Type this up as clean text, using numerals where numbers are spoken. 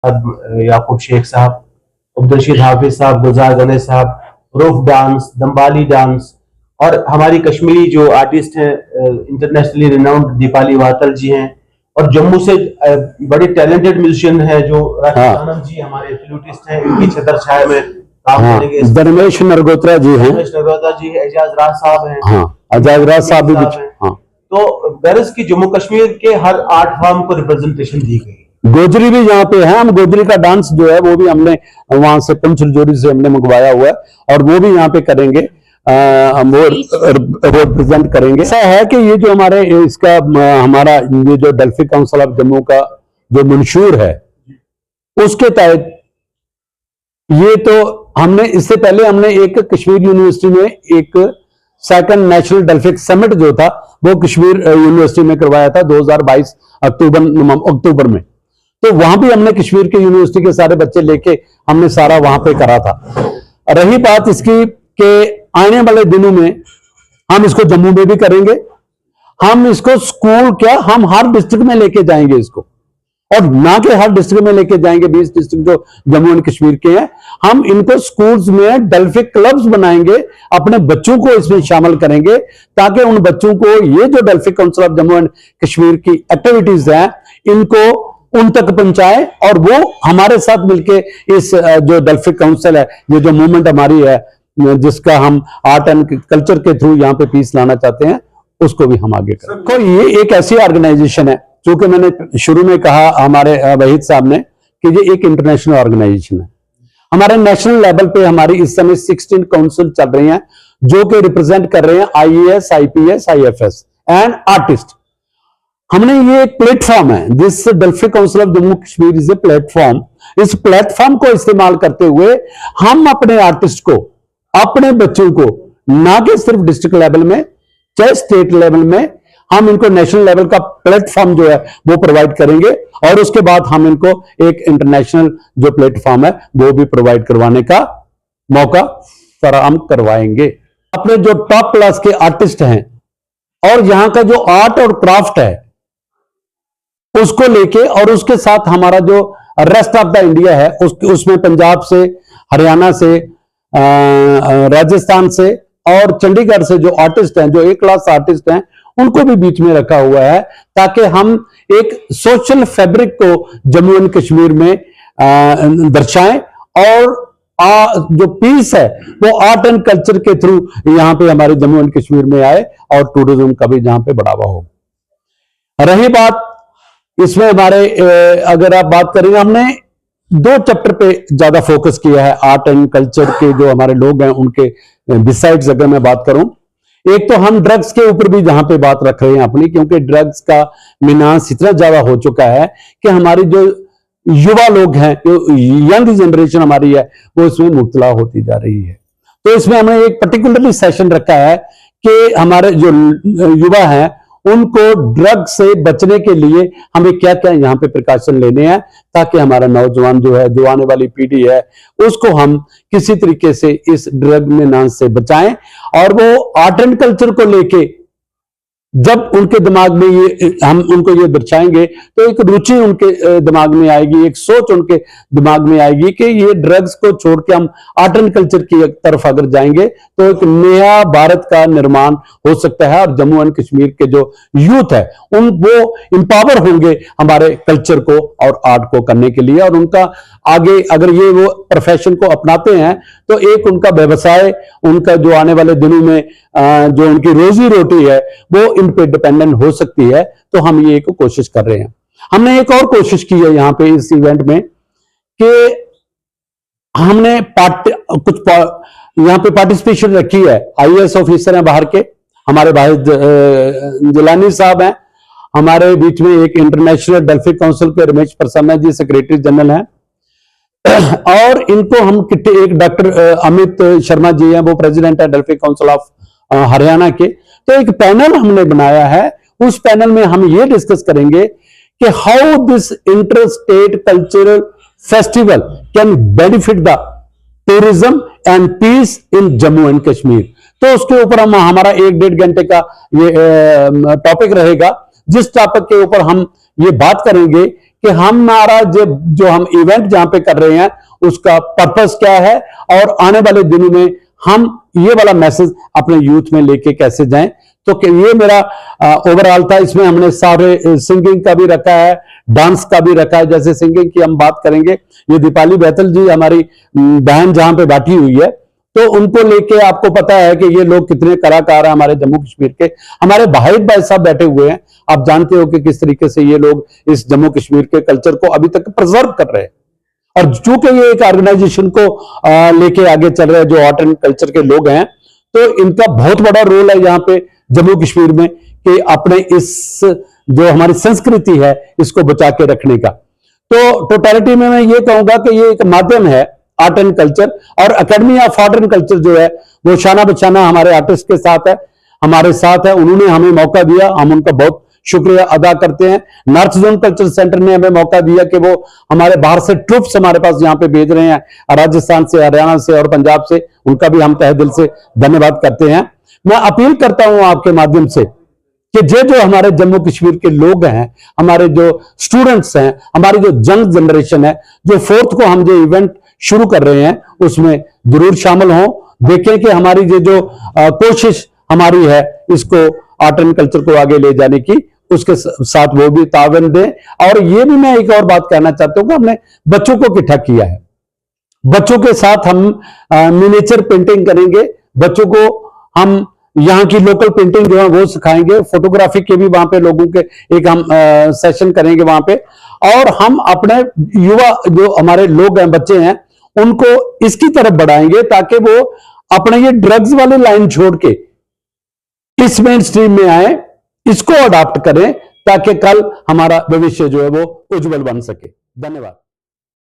याकूब शेख साहब, अब्दुल हाफिज साहब, गुलजार गने साहब, रूफ डांस, दम्बाली डांस, और हमारी कश्मीरी जो आर्टिस्ट हैं इंटरनेशनली रिनाउंड दीपाली वातल जी हैं, और जम्मू से बड़े टैलेंटेड म्यूजिशियन हैं जो आनंद जी हमारे फ्लूटिस्ट हैं, इनकी छतर छाया में काम करेंगे। धर्मेश नरगोत्रा जी हैं, एजाज राज साहब हैं, एजाज राज साहब भी तो गरज की जम्मू कश्मीर के हर आर्ट फॉर्म को रिप्रेजेंटेशन दी गई। गोजरी भी यहाँ पे है, हम गोजरी का डांस जो है वो भी हमने वहां से पंचरजोरी से हमने मंगवाया हुआ है और वो भी यहाँ पे करेंगे, हम वो रिप्रेजेंट करेंगे। ऐसा है कि ये जो हमारे इसका हमारा ये जो डेल्फी काउंसिल ऑफ जम्मू का जो मंशूर है उसके तहत ये तो हमने इससे पहले हमने एक कश्मीर यूनिवर्सिटी में एक सेकंड नेशनल डेल्फिक समिट जो था वो कश्मीर यूनिवर्सिटी में करवाया था 2022 अक्टूबर में। तो वहां भी हमने कश्मीर के यूनिवर्सिटी के सारे बच्चे लेके हमने सारा वहां पे करा था। रही बात इसकी कि आने वाले दिनों में हम इसको जम्मू में भी करेंगे, हम इसको स्कूल क्या हम हर डिस्ट्रिक्ट में लेके जाएंगे इसको, और ना कि हर डिस्ट्रिक्ट में लेके जाएंगे 20 डिस्ट्रिक्ट जो जम्मू एंड कश्मीर के हैं, हम इनको स्कूल्स में डेल्फिक क्लब्स बनाएंगे, अपने बच्चों को इसमें शामिल करेंगे ताकि उन बच्चों को ये जो Delphic council of Jammu and Kashmir की एक्टिविटीज हैं इनको उन तक पहुंचाएं और वो हमारे साथ मिलके इस जो डेल्फिक काउंसिल है, ये जो मूवमेंट हमारी है जिसका हम आर्ट एंड कल्चर के थ्रू यहाँ पे पीस लाना चाहते हैं, उसको भी हम आगे करें। तो ये एक ऐसी ऑर्गेनाइजेशन है, चूंकि मैंने शुरू में कहा हमारे वहीद साहब ने कि ये एक इंटरनेशनल ऑर्गेनाइजेशन है। हमारे नेशनल लेवल पे हमारी इस समय 16 काउंसिल चल रही हैं जो कि रिप्रेजेंट कर रहे हैं IAS, IPS, IFS and artist. हमने ये एक प्लेटफॉर्म है, this Delphic council of Jammu Kashmir is a platform. इस प्लेटफॉर्म को इस्तेमाल करते हुए हम अपने आर्टिस्ट को, अपने बच्चों को, ना कि सिर्फ डिस्ट्रिक्ट लेवल में चाहे स्टेट लेवल में, हम इनको नेशनल लेवल का प्लेटफॉर्म जो है वो प्रोवाइड करेंगे और उसके बाद हम इनको एक इंटरनेशनल जो प्लेटफॉर्म है वो भी प्रोवाइड करवाने का मौका फराहम करवाएंगे। अपने जो टॉप क्लास के आर्टिस्ट हैं और यहां का जो आर्ट और क्राफ्ट है उसको लेके, और उसके साथ हमारा जो रेस्ट ऑफ द इंडिया है उसमें पंजाब से, हरियाणा से, राजस्थान से और चंडीगढ़ से जो आर्टिस्ट हैं, जो A क्लास आर्टिस्ट हैं, उनको भी बीच में रखा हुआ है ताकि हम एक सोशल फैब्रिक को जम्मू एंड कश्मीर में दर्शाएं और जो पीस है वो आर्ट एंड कल्चर के थ्रू यहां पे हमारे जम्मू एंड कश्मीर में आए और टूरिज्म का भी जहां पे बढ़ावा हो। रही बात इसमें हमारे अगर आप बात करेंगे, हमने 2 चैप्टर पे ज्यादा फोकस किया है आर्ट एंड कल्चर के जो हमारे लोग हैं उनके बिसाइड्स। अगर मैं बात करूं, एक तो हम ड्रग्स के ऊपर भी जहां पे बात रख रहे हैं अपनी, क्योंकि ड्रग्स का मीनांस इतना ज्यादा हो चुका है कि हमारी जो युवा लोग हैं, जो यंग जनरेशन हमारी है, वो इसमें मुब्तला होती जा रही है। तो इसमें हमने एक पर्टिकुलरली सेशन रखा है कि हमारे जो युवा हैं उनको ड्रग से बचने के लिए हमें क्या क्या यहाँ पे प्रिकॉशन लेने हैं ताकि हमारा नौजवान जो है, जो आने वाली पीढ़ी है, उसको हम किसी तरीके से इस ड्रग में नाश से बचाएं और वो आर्ट एंड कल्चर को लेके जब उनके दिमाग में ये हम उनको ये दर्शाएंगे तो एक रुचि उनके दिमाग में आएगी, एक सोच उनके दिमाग में आएगी कि ये ड्रग्स को छोड़ के हम आर्ट एंड कल्चर की तरफ अगर जाएंगे तो एक नया भारत का निर्माण हो सकता है और जम्मू एंड कश्मीर के जो यूथ है वो इंपावर होंगे हमारे कल्चर को और आर्ट को करने के लिए, और उनका आगे अगर ये वो प्रोफेशन को अपनाते हैं तो एक उनका व्यवसाय, उनका जो आने वाले दिनों में जो उनकी रोजी रोटी है वो इन पे डिपेंडेंट हो सकती है। तो हम ये एक कोशिश कर रहे हैं। हमने एक और कोशिश की है यहाँ पे इस इवेंट में कि हमने यहाँ पे पार्टिसिपेशन रखी है। IAS ऑफिसर हैं बाहर के, हमारे भाई जिलानी साहब हैं, हमारे बीच में एक इंटरनेशनल डेल्फिक काउंसिल के रमेश प्रसन्न जी सेक्रेटरी जनरल हैं, और इनको हम एक डॉक्टर अमित शर्मा जी हैं, वो प्रेसिडेंट है डेल्फिक काउंसिल ऑफ हरियाणा के। तो एक पैनल हमने बनाया है, उस पैनल में हम ये डिस्कस करेंगे कि how this inter state cultural festival can benefit the tourism and peace in Jammu and Kashmir. तो उसके ऊपर हम हमारा 1-1.5 घंटे का ये टॉपिक रहेगा, जिस टॉपिक के ऊपर हम ये बात करेंगे कि हमारा जो हम इवेंट जहां पे कर रहे हैं उसका पर्पस क्या है और आने वाले दिनों में हम ये वाला मैसेज अपने यूथ में लेके कैसे जाएं। तो ये मेरा ओवरऑल था। इसमें हमने सारे सिंगिंग का भी रखा है, डांस का भी रखा है। जैसे सिंगिंग की हम बात करेंगे, ये दीपाली बैतल जी हमारी बहन जहां पे बैठी हुई है, तो उनको लेके आपको पता है कि ये लोग कितने कलाकार हैं हमारे जम्मू कश्मीर के। हमारे वाहिद भाई साहब बैठे हुए हैं, आप जानते हो कि किस तरीके से ये लोग इस जम्मू कश्मीर के कल्चर को अभी तक प्रिजर्व कर रहे हैं। और चूंकि ये एक ऑर्गेनाइजेशन को लेके आगे चल रहे हैं, जो आर्ट एंड कल्चर के लोग हैं, तो इनका बहुत बड़ा रोल है यहाँ पे जम्मू कश्मीर में कि अपने इस जो हमारी संस्कृति है इसको बचा के रखने का। तो टोटलिटी में मैं ये कहूंगा कि ये एक माध्यम है आर्ट एंड कल्चर, और academy of art and culture जो है वो शाना बचाना हमारे आर्टिस्ट के साथ है, हमारे साथ है। उन्होंने हमें मौका दिया, हम उनका बहुत शुक्रिया अदा करते हैं। नॉर्थ जोन कल्चर सेंटर ने हमें मौका दिया कि वो हमारे बाहर से ट्रूप्स हमारे पास यहाँ पे भेज रहे हैं, राजस्थान से, हरियाणा से और पंजाब से। उनका भी हम तहे दिल से धन्यवाद करते हैं। मैं अपील करता हूं आपके माध्यम से कि जो हमारे जम्मू कश्मीर के लोग हैं, हमारे जो स्टूडेंट्स हैं, हमारी जो यंग जनरेशन है, जो 4th को हम जो इवेंट शुरू कर रहे हैं उसमें जरूर शामिल हों। देखें कि हमारी जो कोशिश हमारी है इसको आर्ट एंड कल्चर को आगे ले जाने की, उसके साथ वो भी तावन दें। और ये भी मैं एक और बात कहना चाहता हूं कि हमने बच्चों को इकट्ठा किया है, बच्चों के साथ हम मिनिएचर पेंटिंग करेंगे, बच्चों को हम यहाँ की लोकल पेंटिंग जो है वो सिखाएंगे, फोटोग्राफी के भी वहां पे लोगों के एक हम सेशन करेंगे वहां पे। और हम अपने युवा जो हमारे लोग हैं, बच्चे हैं, उनको इसकी तरफ बढ़ाएंगे ताकि वो अपने ये ड्रग्स वाली लाइन छोड़ के इस मेन स्ट्रीम में आए, इसको अडॉप्ट करें ताकि कल हमारा भविष्य जो है वो उज्जवल बन सके। धन्यवाद।